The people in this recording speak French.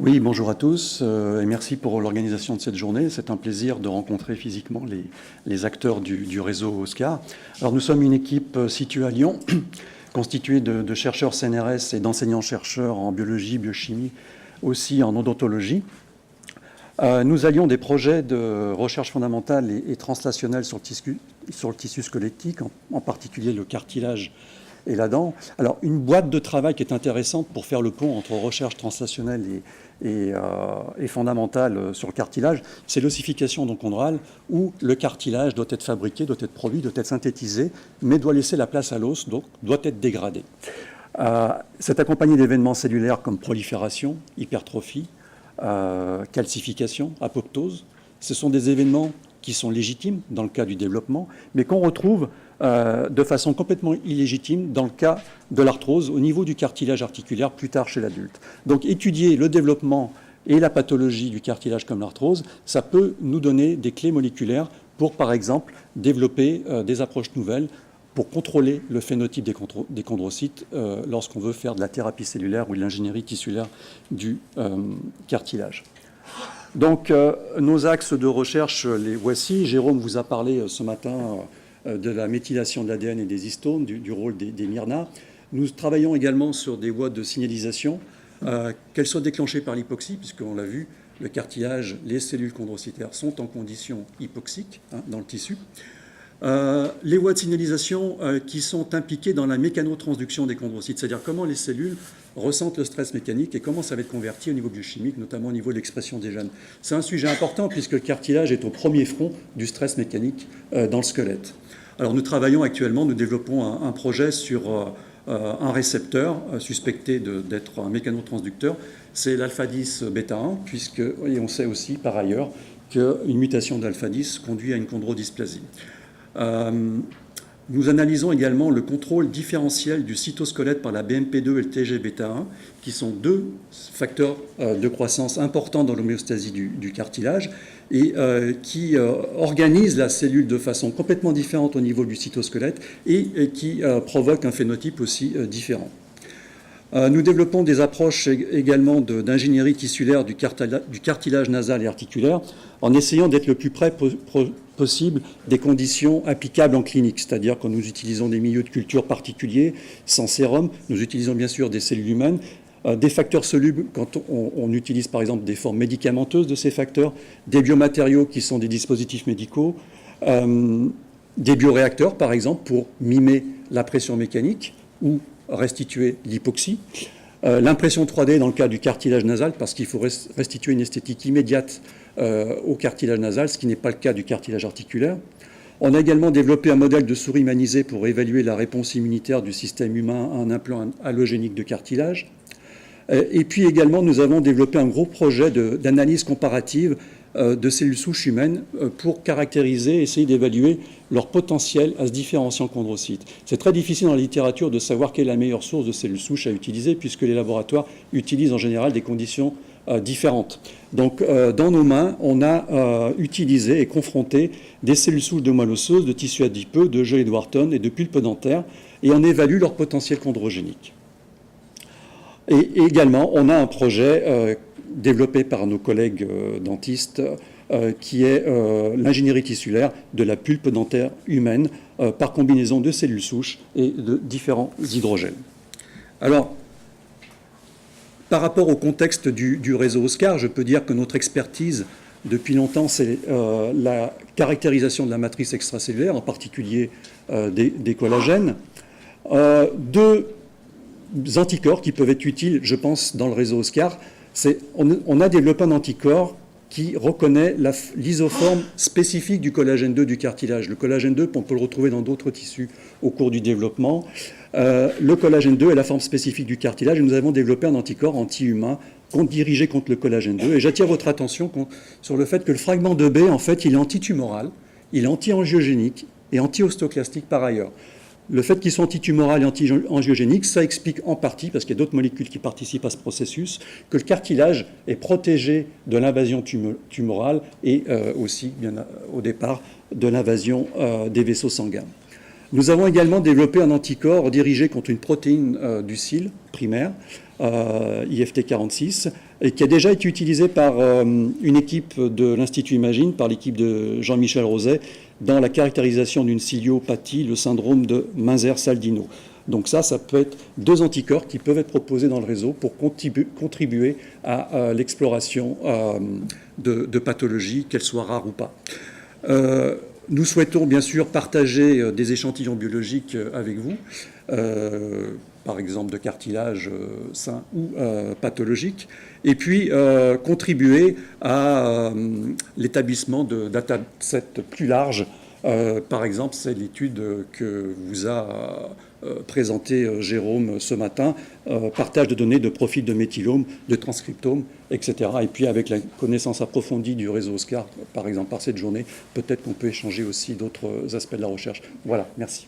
Oui, bonjour à tous et merci pour l'organisation de cette journée. C'est un plaisir de rencontrer physiquement les acteurs du réseau OSCAR. Alors nous sommes une équipe située à Lyon, constituée de chercheurs CNRS et d'enseignants-chercheurs en biologie, biochimie, aussi en odontologie. Nous allions des projets de recherche fondamentale et translationnelle sur le tissu squelettique, en particulier le cartilage et la dent. Alors, une boîte de travail qui est intéressante pour faire le pont entre recherche translationnelle et fondamentale sur le cartilage, c'est l'ossification chondrale, où le cartilage doit être fabriqué, doit être produit, doit être synthétisé, mais doit laisser la place à l'os, donc doit être dégradé. C'est accompagné d'événements cellulaires comme prolifération, hypertrophie, calcification, apoptose. Ce sont des événements qui sont légitimes dans le cas du développement, mais qu'on retrouve de façon complètement illégitime dans le cas de l'arthrose au niveau du cartilage articulaire plus tard chez l'adulte. Donc étudier le développement et la pathologie du cartilage comme l'arthrose, ça peut nous donner des clés moléculaires pour, par exemple, développer des approches nouvelles pour contrôler le phénotype des chondrocytes lorsqu'on veut faire de la thérapie cellulaire ou de l'ingénierie tissulaire du cartilage. Donc, nos axes de recherche, les voici. Jérôme vous a parlé ce matin de la méthylation de l'ADN et des histones, du rôle des MIRNA. Nous travaillons également sur des voies de signalisation, qu'elles soient déclenchées par l'hypoxie, puisqu'on l'a vu, le cartilage, les cellules chondrocytaires sont en condition hypoxique dans le tissu. Les voies de signalisation qui sont impliquées dans la mécanotransduction des chondrocytes, c'est-à-dire comment les cellules ressentent le stress mécanique et comment ça va être converti au niveau biochimique, notamment au niveau de l'expression des gènes. C'est un sujet important puisque le cartilage est au premier front du stress mécanique dans le squelette. Alors nous travaillons actuellement, nous développons un projet sur un récepteur suspecté d'être un mécanotransducteur, c'est l'alpha-10 bêta-1, et on sait aussi par ailleurs qu'une mutation d'alpha-10 conduit à une chondrodysplasie. Nous analysons également le contrôle différentiel du cytosquelette par la BMP2 et le TGβ1, qui sont deux facteurs de croissance importants dans l'homéostasie du cartilage et qui organisent la cellule de façon complètement différente au niveau du cytosquelette et qui provoquent un phénotype aussi différent. Nous développons des approches également d'ingénierie tissulaire du cartilage nasal et articulaire en essayant d'être le plus près possible des conditions applicables en clinique, c'est-à-dire que nous utilisons des milieux de culture particuliers, sans sérum, nous utilisons bien sûr des cellules humaines, des facteurs solubles quand on utilise par exemple des formes médicamenteuses de ces facteurs, des biomatériaux qui sont des dispositifs médicaux, des bioréacteurs par exemple pour mimer la pression mécanique ou restituer l'hypoxie, l'impression 3D dans le cas du cartilage nasal parce qu'il faut restituer une esthétique immédiate au cartilage nasal, ce qui n'est pas le cas du cartilage articulaire. On a également développé un modèle de souris humanisé pour évaluer la réponse immunitaire du système humain à un implant allogénique de cartilage. Et puis également, nous avons développé un gros projet d'analyse comparative de cellules souches humaines pour caractériser, essayer d'évaluer leur potentiel à se différencier en chondrocytes. C'est très difficile dans la littérature de savoir quelle est la meilleure source de cellules souches à utiliser puisque les laboratoires utilisent en général des conditions différentes. Donc, dans nos mains, on a utilisé et confronté des cellules souches de moelle osseuse, de tissu adipeux, de gelée de Wharton et de pulpe dentaire et on évalue leur potentiel chondrogénique. Et également, on a un projet développé par nos collègues dentistes qui est l'ingénierie tissulaire de la pulpe dentaire humaine par combinaison de cellules souches et de différents hydrogènes. Alors, par rapport au contexte du réseau OSCAR, je peux dire que notre expertise depuis longtemps, c'est la caractérisation de la matrice extracellulaire, en particulier des collagènes. Deux anticorps qui peuvent être utiles, je pense, dans le réseau OSCAR, on a développé un anticorps qui reconnaît l'isoforme spécifique du collagène 2 du cartilage. Le collagène 2, on peut le retrouver dans d'autres tissus au cours du développement. Le collagène 2 est la forme spécifique du cartilage et nous avons développé un anticorps anti-humain dirigé contre le collagène 2. Et j'attire votre attention sur le fait que le fragment 2B, en fait, il est antitumoral, il est anti-angiogénique et anti-ostoclastique par ailleurs. Le fait qu'ils soient antitumoral et anti-angiogéniques, ça explique en partie, parce qu'il y a d'autres molécules qui participent à ce processus, que le cartilage est protégé de l'invasion tumorale et aussi, bien au départ, de l'invasion des vaisseaux sanguins. Nous avons également développé un anticorps dirigé contre une protéine du cil primaire, IFT46, et qui a déjà été utilisé par une équipe de l'Institut Imagine, par l'équipe de Jean-Michel Roset, dans la caractérisation d'une ciliopathie, le syndrome de Minzer-Saldino. Donc ça peut être 2 anticorps qui peuvent être proposés dans le réseau pour contribuer à l'exploration de pathologies, qu'elles soient rares ou pas. Nous souhaitons bien sûr partager des échantillons biologiques avec vous, par exemple de cartilage sain ou pathologique, et puis contribuer à l'établissement de datasets plus larges. Par exemple, c'est l'étude que vous a présenté Jérôme ce matin, partage de données de profil de méthylome, de transcriptome, etc. Et puis avec la connaissance approfondie du réseau OSCAR, par exemple par cette journée, peut-être qu'on peut échanger aussi d'autres aspects de la recherche. Voilà, merci.